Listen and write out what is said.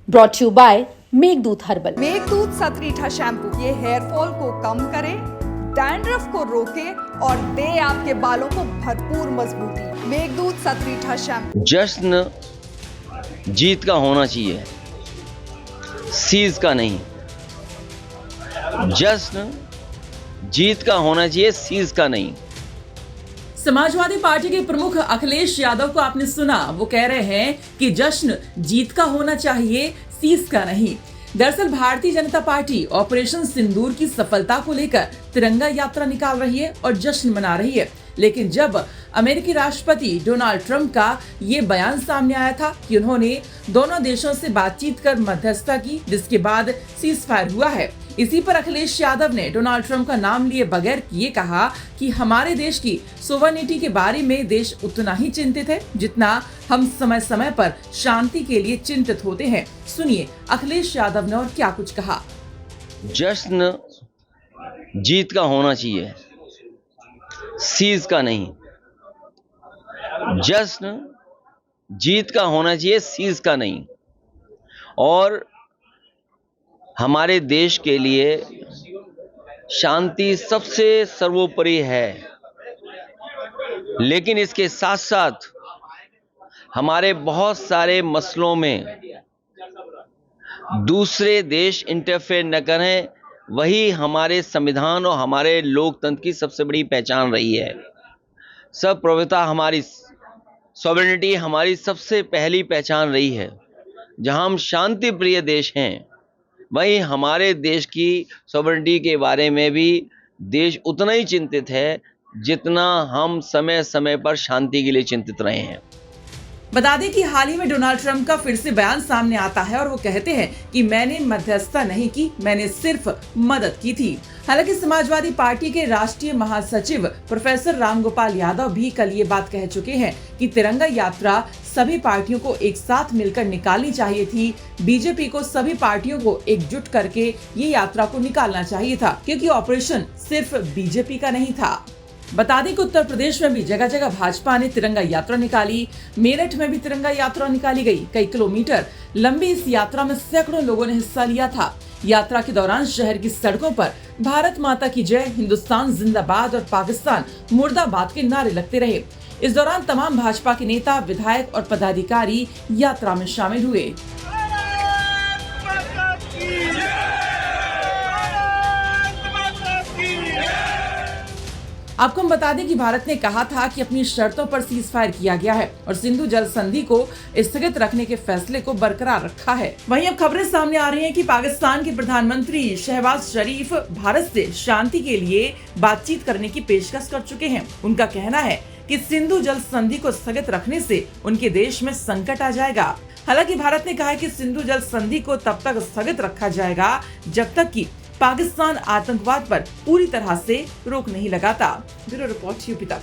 Brought you by Meghdoot herbal. Meghdoot Satritha shampoo ये hair fall को कम करे, डैंड्रफ को रोके और दे आपके बालों को भरपूर मजबूती। मेघदूत सतरीठा शैम्पू। जश्न जीत का होना चाहिए, सीज का नहीं। जश्न जीत का होना चाहिए, सीज का नहीं। समाजवादी पार्टी के प्रमुख अखिलेश यादव को आपने सुना, वो कह रहे हैं कि जश्न जीत का होना चाहिए, सीज का नहीं। दरअसल भारतीय जनता पार्टी ऑपरेशन सिंदूर की सफलता को लेकर तिरंगा यात्रा निकाल रही है और जश्न मना रही है। लेकिन जब अमेरिकी राष्ट्रपति डोनाल्ड ट्रंप का ये बयान सामने आया था कि उन्होंने दोनों देशों से बातचीत कर मध्यस्थता की, जिसके बाद सीज फायर हुआ है, इसी पर अखिलेश यादव ने डोनाल्ड ट्रंप का नाम लिए बगैर ये कहा कि हमारे देश की सोवरेनिटी के बारे में देश उतना ही चिंतित है जितना हम समय समय पर शांति के लिए चिंतित होते हैं। सुनिए अखिलेश यादव ने और क्या कुछ कहा। जश्न जीत का होना चाहिए, सीज का नहीं। जश्न जीत का होना चाहिए, सीज का नहीं। और हमारे देश के लिए शांति सबसे सर्वोपरि है, लेकिन इसके साथ साथ हमारे बहुत सारे मसलों में दूसरे देश इंटरफेयर न करें, वही हमारे संविधान और हमारे लोकतंत्र की सबसे बड़ी पहचान रही है। सर्वप्रभुता, हमारी सॉवरेनिटी हमारी सबसे पहली पहचान रही है। जहां हम शांति प्रिय देश हैं, वहीं हमारे देश की सॉवरेनिटी के बारे में भी देश उतना ही चिंतित है जितना हम समय समय पर शांति के लिए चिंतित रहे हैं। बता दें कि हाल ही में डोनाल्ड ट्रंप का फिर से बयान सामने आता है और वो कहते हैं कि मैंने मध्यस्थता नहीं की, मैंने सिर्फ मदद की थी। हालांकि समाजवादी पार्टी के राष्ट्रीय महासचिव प्रोफेसर रामगोपाल यादव भी कल ये बात कह चुके हैं कि तिरंगा यात्रा सभी पार्टियों को एक साथ मिलकर निकालनी चाहिए थी। बीजेपी को सभी पार्टियों को एकजुट करके ये यात्रा को निकालना चाहिए था, क्योंकि ऑपरेशन सिर्फ बीजेपी का नहीं था। बता दें कि उत्तर प्रदेश में भी जगह जगह भाजपा ने तिरंगा यात्रा निकाली। मेरठ में भी तिरंगा यात्रा निकाली गई। कई किलोमीटर लंबी इस यात्रा में सैकड़ों लोगों ने हिस्सा लिया था। यात्रा के दौरान शहर की सड़कों पर भारत माता की जय, हिंदुस्तान जिंदाबाद और पाकिस्तान मुर्दाबाद के नारे लगते रहे। इस दौरान तमाम भाजपा के नेता, विधायक और पदाधिकारी यात्रा में शामिल हुए। आपको हम बता दें कि भारत ने कहा था कि अपनी शर्तों पर सीज फायर किया गया है और सिंधु जल संधि को स्थगित रखने के फैसले को बरकरार रखा है। वहीं अब खबरें सामने आ रही हैं कि पाकिस्तान के प्रधानमंत्री शहबाज शरीफ भारत से शांति के लिए बातचीत करने की पेशकश कर चुके हैं। उनका कहना है कि सिंधु जल संधि को स्थगित रखने से उनके देश में संकट आ जाएगा। हालांकि भारत ने कहा है कि सिंधु जल संधि को तब तक स्थगित रखा जाएगा जब तक कि पाकिस्तान आतंकवाद पर पूरी तरह से रोक नहीं लगाता। ब्यूरो रिपोर्ट यूपी तक।